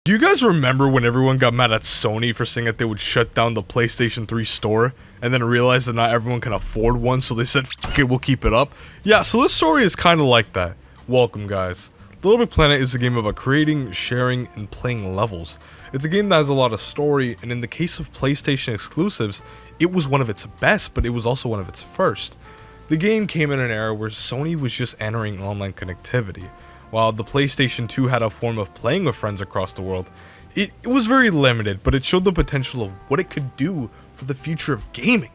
Do you guys remember when everyone got mad at Sony for saying that they would shut down the PlayStation 3 store and then realized that not everyone can afford one, so they said, "Fuck it, we'll keep it up"? Yeah, so this story is kind of like that. Welcome, guys. LittleBigPlanet is a game about creating, sharing, and playing levels. It's a game that has a lot of story, and in the case of PlayStation exclusives, it was one of its best, but it was also one of its first. The game came in an era where Sony was just entering online connectivity. While the PlayStation 2 had a form of playing with friends across the world, it was very limited, but it showed the potential of what it could do for the future of gaming.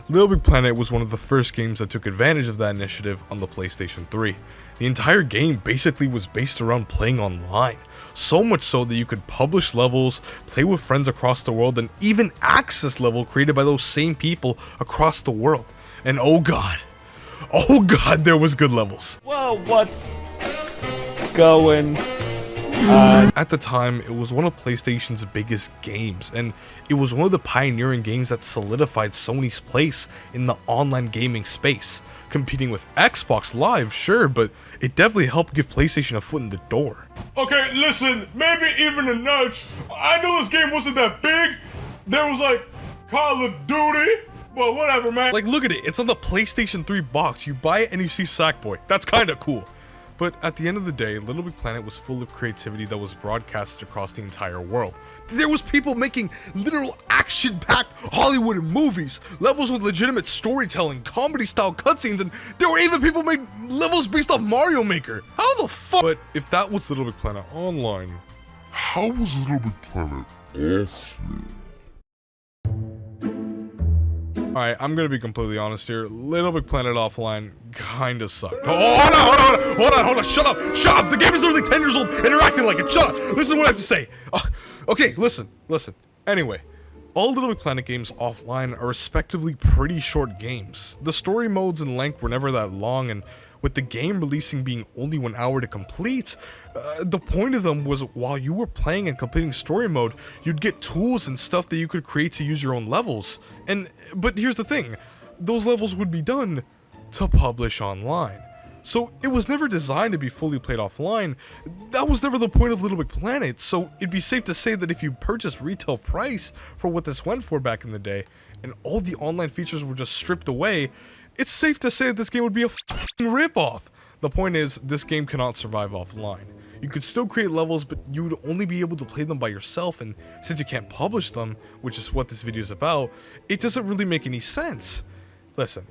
LittleBigPlanet was one of the first games that took advantage of that initiative on the PlayStation 3. The entire game basically was based around playing online, so much so that you could publish levels, play with friends across the world, and even access levels created by those same people across the world. And oh god, there was good levels. Whoa, what's going At the time, it was one of PlayStation's biggest games, and it was one of the pioneering games that solidified Sony's place in the online gaming space. Competing with Xbox Live, sure, but it definitely helped give PlayStation a foot in the door. Okay, listen, maybe even a nudge. I knew this game wasn't that big. There was like Call of Duty, but whatever, man. Like, look at it, it's on the PlayStation 3 box. You buy it and you see Sackboy. That's kind of cool. But at the end of the day, LittleBigPlanet was full of creativity that was broadcasted across the entire world. There was people making literal action-packed Hollywood movies, levels with legitimate storytelling, comedy-style cutscenes, and there were even people made levels based off Mario Maker. How the fuck? But if that was LittleBigPlanet online, how was LittleBigPlanet offline? Alright, I'm gonna be completely honest here. LittleBigPlanet offline kinda sucked. Oh, hold on, shut up! The game is literally 10 years old and you're acting like it, shut up! Listen to what I have to say. Okay, listen. Anyway, all LittleBigPlanet games offline are respectively pretty short games. The story modes in length were never that long, and with the game releasing being only 1 hour to complete, the point of them was while you were playing and completing story mode, you'd get tools and stuff that you could create to use your own levels. But here's the thing, those levels would be done to publish online. So it was never designed to be fully played offline. That was never the point of LittleBigPlanet, so it'd be safe to say that if you purchased retail price for what this went for back in the day, and all the online features were just stripped away, it's safe to say that this game would be a f***ing ripoff. The point is, this game cannot survive offline. You could still create levels, but you would only be able to play them by yourself, and since you can't publish them, which is what this video is about, it doesn't really make any sense. Listen,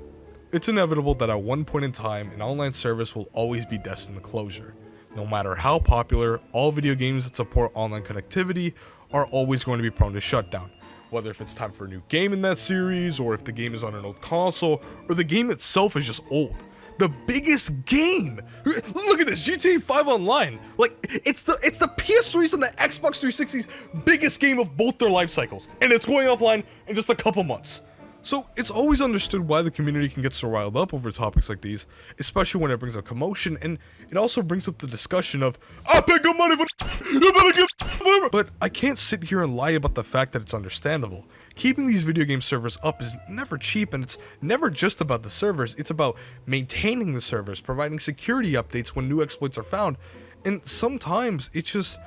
it's inevitable that at one point in time, an online service will always be destined to closure. No matter how popular, all video games that support online connectivity are always going to be prone to shutdown. Whether if it's time for a new game in that series, or if the game is on an old console, or the game itself is just old. The biggest game! Look at this, GTA 5 Online! Like, it's the PS3's and the Xbox 360's biggest game of both their life cycles, and it's going offline in just a couple months. So, it's always understood why the community can get so riled up over topics like these, especially when it brings up commotion, and it also brings up the discussion of, I pay good money for you better give whatever. But I can't sit here and lie about the fact that it's understandable. Keeping these video game servers up is never cheap, and it's never just about the servers, it's about maintaining the servers, providing security updates when new exploits are found, and sometimes it just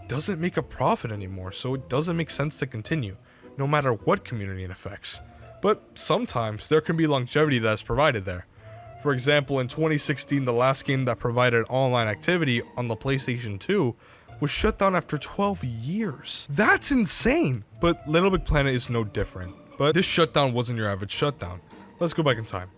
doesn't make a profit anymore, so it doesn't make sense to continue, no matter what community it affects. But sometimes there can be longevity that is provided there. For example, in 2016, the last game that provided online activity on the PlayStation 2 was shut down after 12 years. That's insane! But LittleBigPlanet is no different. But this shutdown wasn't your average shutdown. Let's go back in time.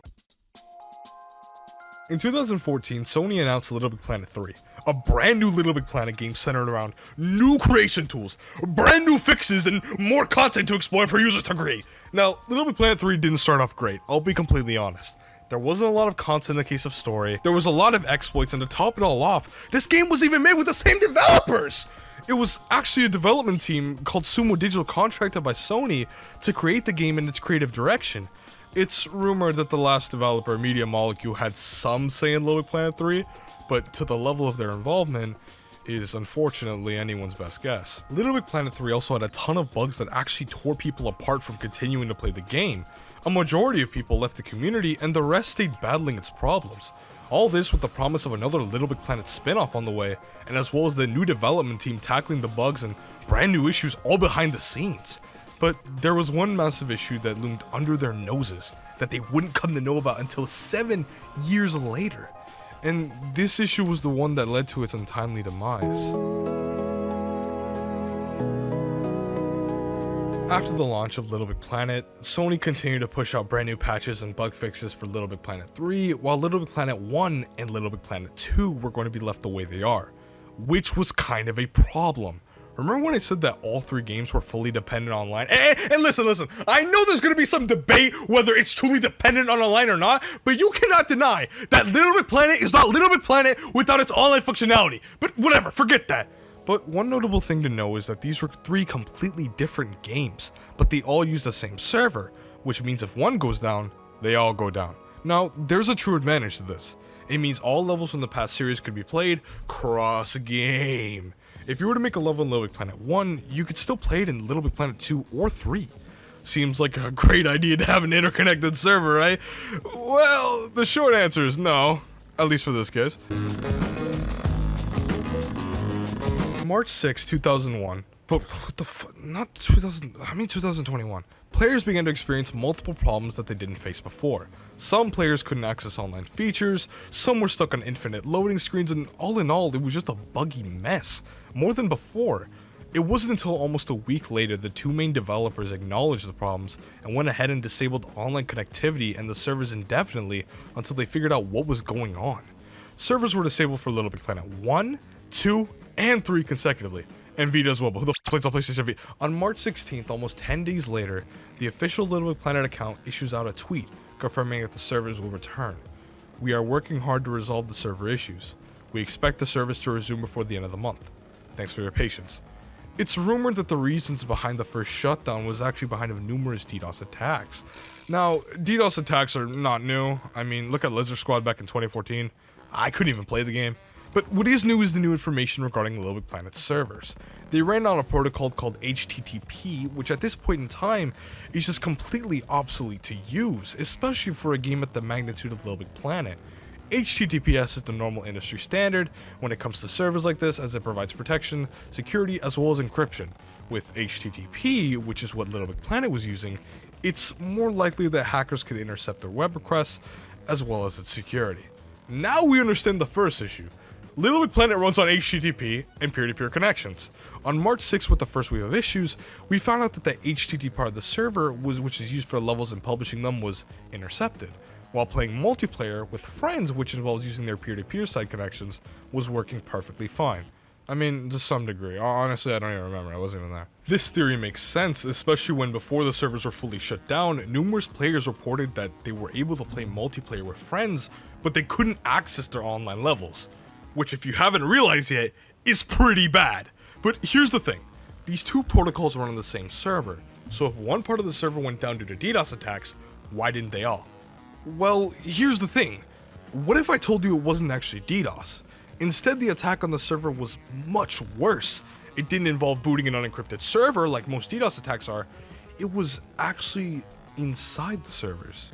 In 2014, Sony announced LittleBigPlanet 3, a brand new LittleBigPlanet game centered around new creation tools, brand new fixes, and more content to explore for users to create. Now, LittleBigPlanet 3 didn't start off great, I'll be completely honest. There wasn't a lot of content in the case of story, there was a lot of exploits, and to top it all off, this game was even made with the same developers! It was actually a development team called Sumo Digital contracted by Sony to create the game in its creative direction. It's rumored that the last developer, Media Molecule, had some say in LittleBigPlanet 3, but to the level of their involvement is unfortunately anyone's best guess. LittleBigPlanet 3 also had a ton of bugs that actually tore people apart from continuing to play the game. A majority of people left the community and the rest stayed battling its problems. All this with the promise of another LittleBigPlanet spin-off on the way, and as well as the new development team tackling the bugs and brand new issues all behind the scenes. But there was one massive issue that loomed under their noses that they wouldn't come to know about until 7 years later. And this issue was the one that led to its untimely demise. After the launch of LittleBigPlanet, Sony continued to push out brand new patches and bug fixes for LittleBigPlanet 3, while LittleBigPlanet 1 and LittleBigPlanet 2 were going to be left the way they are, which was kind of a problem. Remember when I said that all 3 games were fully dependent online? And listen, I know there's gonna be some debate whether it's truly dependent on online or not, but you cannot deny that LittleBigPlanet is not LittleBigPlanet without its online functionality. But whatever, forget that. But one notable thing to know is that these were 3 completely different games, but they all use the same server, which means if one goes down, they all go down. Now, there's a true advantage to this. It means all levels from the past series could be played cross-game. If you were to make a level in LittleBigPlanet 1, you could still play it in LittleBigPlanet 2 or 3. Seems like a great idea to have an interconnected server, right? Well, the short answer is no, at least for this case. March 6, 2001, but what the fuck, not 2021. Players began to experience multiple problems that they didn't face before. Some players couldn't access online features, some were stuck on infinite loading screens, and all in all, it was just a buggy mess, more than before. It wasn't until almost a week later the 2 main developers acknowledged the problems and went ahead and disabled online connectivity and the servers indefinitely until they figured out what was going on. Servers were disabled for LittleBigPlanet 1, 2, and 3 consecutively, and Vita as well, but who the f plays on PlayStation Vita? On March 16th, almost 10 days later, the official LittleBigPlanet account issues out a tweet confirming that the servers will return. We are working hard to resolve the server issues. We expect the service to resume before the end of the month. Thanks for your patience. It's rumored that the reasons behind the first shutdown was actually behind of numerous DDoS attacks. Now, DDoS attacks are not new. I mean, look at Lizard Squad back in 2014. I couldn't even play the game. But what is new is the new information regarding LittleBigPlanet's servers. They ran on a protocol called HTTP, which at this point in time is just completely obsolete to use, especially for a game at the magnitude of LittleBigPlanet. HTTPS is the normal industry standard when it comes to servers like this, as it provides protection, security, as well as encryption. With HTTP, which is what LittleBigPlanet was using, it's more likely that hackers could intercept their web requests, as well as its security. Now we understand the first issue. LittleBigPlanet runs on HTTP and peer-to-peer connections. On March 6th, with the first wave of issues, we found out that the HTTP part of the server, which is used for levels and publishing them, was intercepted, while playing multiplayer with friends, which involves using their peer-to-peer side connections, was working perfectly fine. I mean, to some degree. Honestly, I don't even remember, I wasn't even there. This theory makes sense, especially when before the servers were fully shut down, numerous players reported that they were able to play multiplayer with friends, but they couldn't access their online levels. Which, if you haven't realized yet, is pretty bad. But here's the thing, these 2 protocols run on the same server, so if one part of the server went down due to DDoS attacks, why didn't they all? Well, here's the thing, what if I told you it wasn't actually DDoS? Instead, the attack on the server was much worse. It didn't involve booting an unencrypted server like most DDoS attacks are, it was actually inside the servers.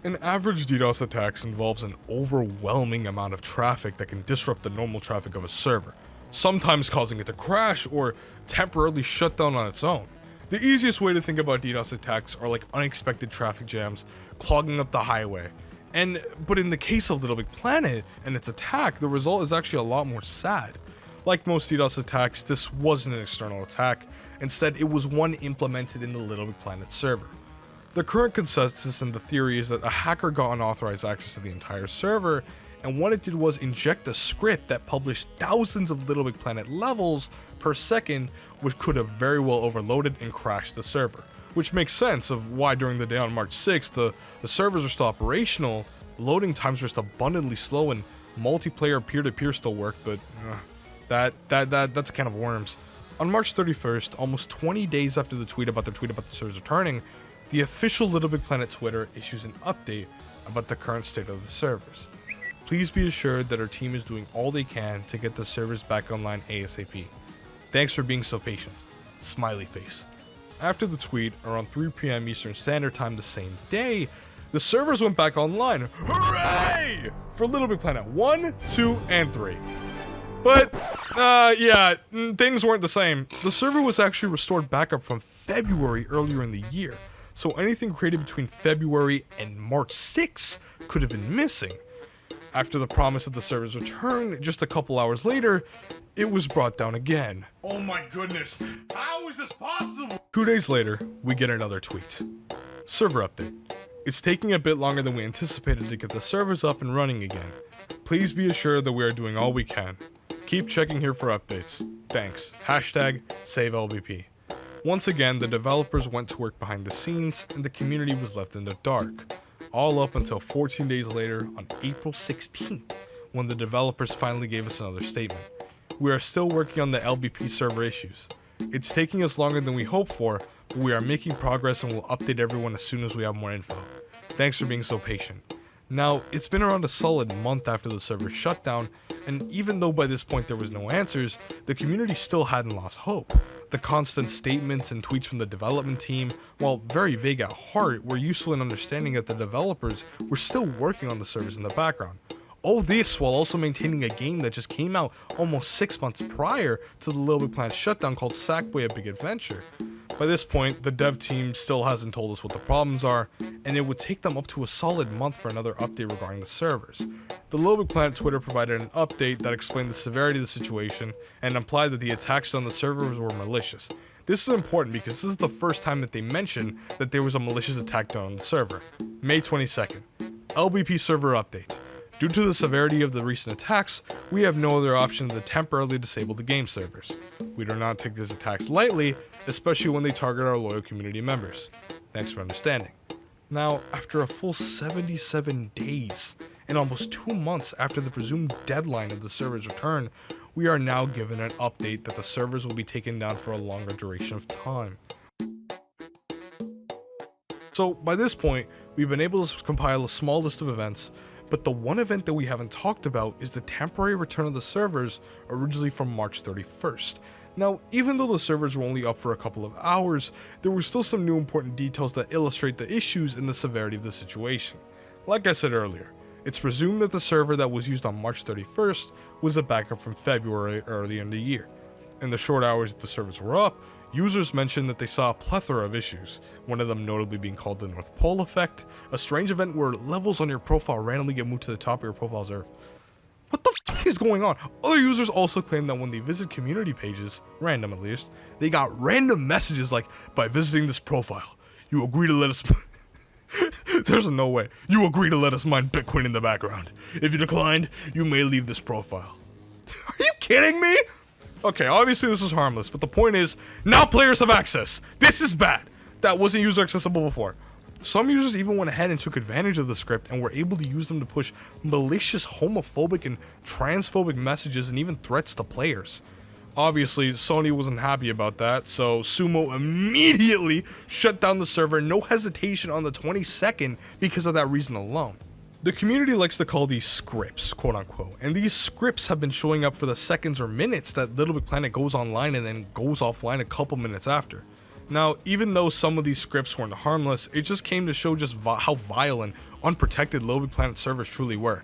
An average DDoS attack involves an overwhelming amount of traffic that can disrupt the normal traffic of a server, sometimes causing it to crash or temporarily shut down on its own. The easiest way to think about DDoS attacks are like unexpected traffic jams clogging up the highway. But in the case of LittleBigPlanet and its attack, the result is actually a lot more sad. Like most DDoS attacks, this wasn't an external attack. Instead, it was one implemented in the LittleBigPlanet server. The current consensus and the theory is that a hacker got unauthorized access to the entire server, and what it did was inject a script that published thousands of LittleBigPlanet levels per second, which could have very well overloaded and crashed the server. Which makes sense of why during the day on March 6th, the servers are still operational, loading times are just abundantly slow, and multiplayer peer-to-peer still work, but that's a can of worms. On March 31st, almost 20 days after the tweet about the servers returning, the official LittleBigPlanet Twitter issues an update about the current state of the servers. Please be assured that our team is doing all they can to get the servers back online ASAP. Thanks for being so patient. Smiley face. After the tweet, around 3 p.m. Eastern Standard Time the same day, the servers went back online. Hooray! For LittleBigPlanet 1, 2, and 3. But, yeah, things weren't the same. The server was actually restored back up from February earlier in the year, so anything created between February and March 6 could have been missing. After the promise of the server's return, just a couple hours later, it was brought down again. Oh my goodness, how is this possible? 2 days later, we get another tweet. Server update. It's taking a bit longer than we anticipated to get the servers up and running again. Please be assured that we are doing all we can. Keep checking here for updates. Thanks. Hashtag SaveLBP. Once again, the developers went to work behind the scenes and the community was left in the dark. All up until 14 days later on April 16th, when the developers finally gave us another statement. We are still working on the LBP server issues. It's taking us longer than we hoped for, but we are making progress and will update everyone as soon as we have more info. Thanks for being so patient. Now, it's been around a solid month after the server shut down, and even though by this point there was no answers, the community still hadn't lost hope. The constant statements and tweets from the development team, while very vague at heart, were useful in understanding that the developers were still working on the servers in the background. All this while also maintaining a game that just came out almost 6 months prior to the LittleBigPlanet shutdown called Sackboy: A Big Adventure. By this point, the dev team still hasn't told us what the problems are, and it would take them up to a solid month for another update regarding the servers. The LittleBigPlanet Twitter provided an update that explained the severity of the situation and implied that the attacks on the servers were malicious. This is important because this is the first time that they mentioned that there was a malicious attack done on the server. May 22nd, LBP server update. Due to the severity of the recent attacks, we have no other option than to temporarily disable the game servers. We do not take these attacks lightly, especially when they target our loyal community members. Thanks for understanding. Now, after a full 77 days and almost 2 months after the presumed deadline of the server's return, we are now given an update that the servers will be taken down for a longer duration of time. So by this point, we've been able to compile a small list of events, but the one event that we haven't talked about is the temporary return of the servers, originally from March 31st. Now, even though the servers were only up for a couple of hours, there were still some new important details that illustrate the issues and the severity of the situation. Like I said earlier, it's presumed that the server that was used on March 31st was a backup from February earlier in the year. In the short hours that the servers were up, users mentioned that they saw a plethora of issues, one of them notably being called the North Pole effect, a strange event where levels on your profile randomly get moved to the top of your profile's earth. What the f is going on? Other users also claim that when they visit community pages, random at least, they got random messages like, by visiting this profile, you agree to let us... There's no way. You agree to let us mine Bitcoin in the background. If you declined, you may leave this profile. Are you kidding me? Okay, obviously this was harmless, but the point is, now players have access. This is bad. That wasn't user accessible before. Some users even went ahead and took advantage of the script and were able to use them to push malicious homophobic and transphobic messages and even threats to players. Obviously, Sony wasn't happy about that, so Sumo immediately shut down the server, no hesitation, on the 22nd because of that reason alone. The community likes to call these scripts, quote unquote, and these scripts have been showing up for the seconds or minutes that LittleBigPlanet goes online and then goes offline a couple minutes after. Now, even though some of these scripts weren't harmless, it just came to show just how vile and unprotected LittleBigPlanet servers truly were.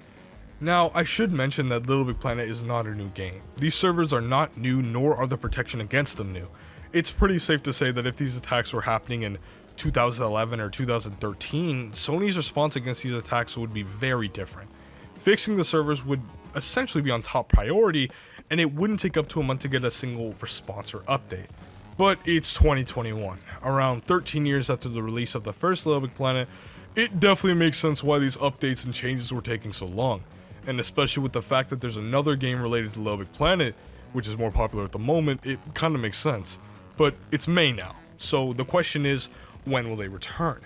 Now, I should mention that LittleBigPlanet is not a new game. These servers are not new, nor are the protection against them new. It's pretty safe to say that if these attacks were happening in 2011 or 2013, Sony's response against these attacks would be very different. Fixing the servers would essentially be on top priority, and it wouldn't take up to a month to get a single response or update. But it's 2021, around 13 years after the release of the first LittleBigPlanet. It definitely makes sense why these updates and changes were taking so long, and especially with the fact that there's another game related to LittleBigPlanet, which is more popular at the moment, it kind of makes sense. But it's May now, so the question is, when will they return?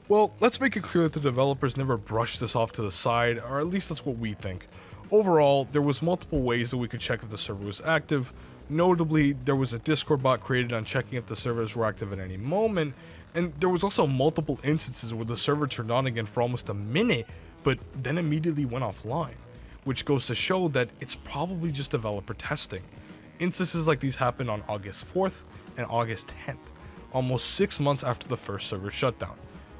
Well, let's make it clear that the developers never brushed this off to the side, or at least that's what we think. Overall, there was multiple ways that we could check if the server was active. Notably, there was a Discord bot created on checking if the servers were active at any moment, and there was also multiple instances where the server turned on again for almost a minute, but then immediately went offline, which goes to show that it's probably just developer testing. Instances like these happened on August 4th and August 10th. almost 6 months after the first server shutdown.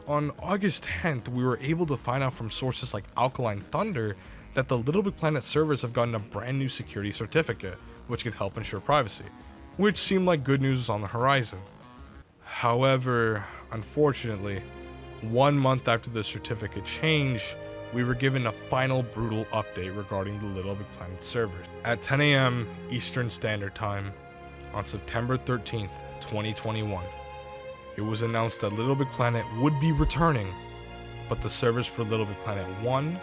On August 10th, we were able to find out from sources like Alkaline Thunder that the LittleBigPlanet servers have gotten a brand new security certificate, which can help ensure privacy, which seemed like good news on the horizon. However, unfortunately, 1 month after the certificate change, we were given a final brutal update regarding the LittleBigPlanet servers. At 10 AM Eastern Standard Time on September 13th, 2021, it was announced that LittleBigPlanet would be returning, but the servers for LittleBigPlanet 1,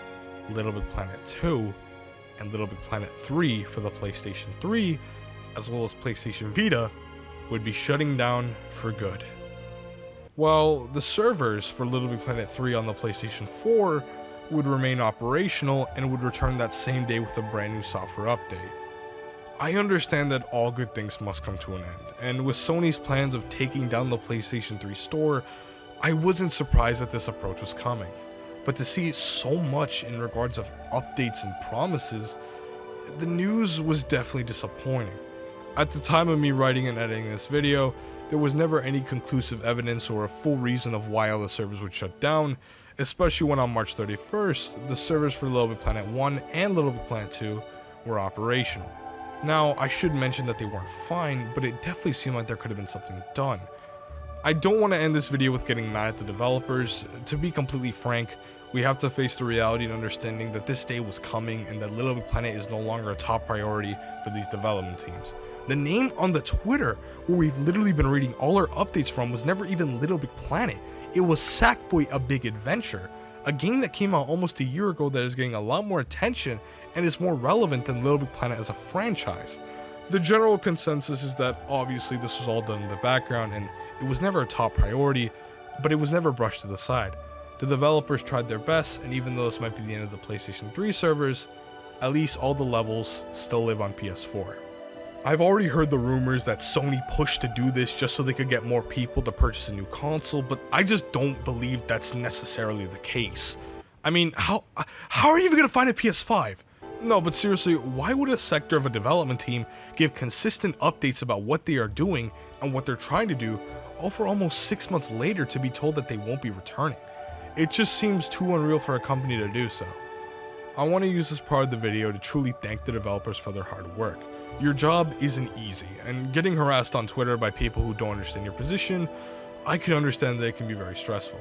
LittleBigPlanet 2, and LittleBigPlanet 3 for the PlayStation 3, as well as PlayStation Vita, would be shutting down for good. While the servers for LittleBigPlanet 3 on the PlayStation 4 would remain operational and would return that same day with a brand new software update. I understand that all good things must come to an end, and with Sony's plans of taking down the PlayStation 3 store, I wasn't surprised that this approach was coming. But to see so much in regards of updates and promises, the news was definitely disappointing. At the time of me writing and editing this video, there was never any conclusive evidence or a full reason of why all the servers would shut down, especially when on March 31st, the servers for LittleBigPlanet 1 and LittleBigPlanet 2 were operational. Now, I should mention that they weren't fine, but it definitely seemed like there could have been something done. I don't want to end this video with getting mad at the developers. To be completely frank, we have to face the reality and understanding that this day was coming and that LittleBigPlanet is no longer a top priority for these development teams. The name on the Twitter, where we've literally been reading all our updates from, was never even LittleBigPlanet. It was Sackboy: A Big Adventure, a game that came out almost a year ago that is getting a lot more attention and is more relevant than LittleBigPlanet as a franchise. The general consensus is that obviously this was all done in the background and it was never a top priority, but it was never brushed to the side. The developers tried their best, and even though this might be the end of the PlayStation 3 servers, at least all the levels still live on PS4. I've already heard the rumors that Sony pushed to do this just so they could get more people to purchase a new console, but I just don't believe that's necessarily the case. I mean, how are you even gonna find a PS5? No, but seriously, why would a sector of a development team give consistent updates about what they are doing and what they're trying to do, all for almost 6 months later to be told that they won't be returning? It just seems too unreal for a company to do so. I want to use this part of the video to truly thank the developers for their hard work. Your job isn't easy, and getting harassed on Twitter by people who don't understand your position, I can understand that it can be very stressful.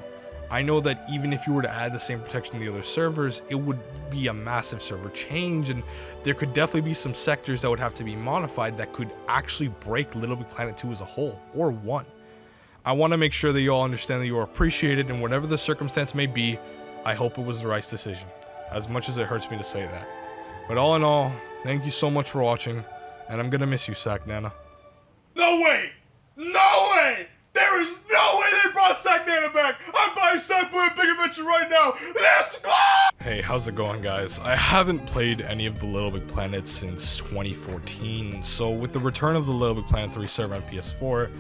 I know that even if you were to add the same protection to the other servers, it would be a massive server change, and there could definitely be some sectors that would have to be modified that could actually break LittleBigPlanet 2 as a whole, or 1. I want to make sure that you all understand that you are appreciated, and whatever the circumstance may be, I hope it was the right decision, as much as it hurts me to say that. But all in all, thank you so much for watching, and I'm gonna miss you, Sack Nana. No way! No way! There is no way they brought Sack Nana back! I'm buying Sackboy: A Big Adventure right now! Let's go! Hey, how's it going, guys? I haven't played any of the LittleBigPlanet since 2014, so with the return of the LittleBigPlanet 3 server on PS4,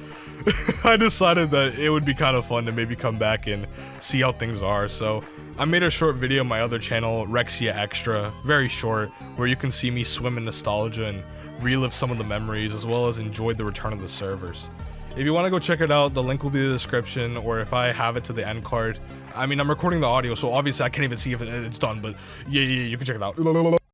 I decided that it would be kind of fun to maybe come back and see how things are. So I made a short video on my other channel, Rexia Extra, very short, where you can see me swim in nostalgia and relive some of the memories, as well as enjoy the return of the servers. If you want to go check it out, the link will be in the description, or if I have it to the end card. I mean, I'm recording the audio, so obviously I can't even see if it's done, but yeah, you can check it out.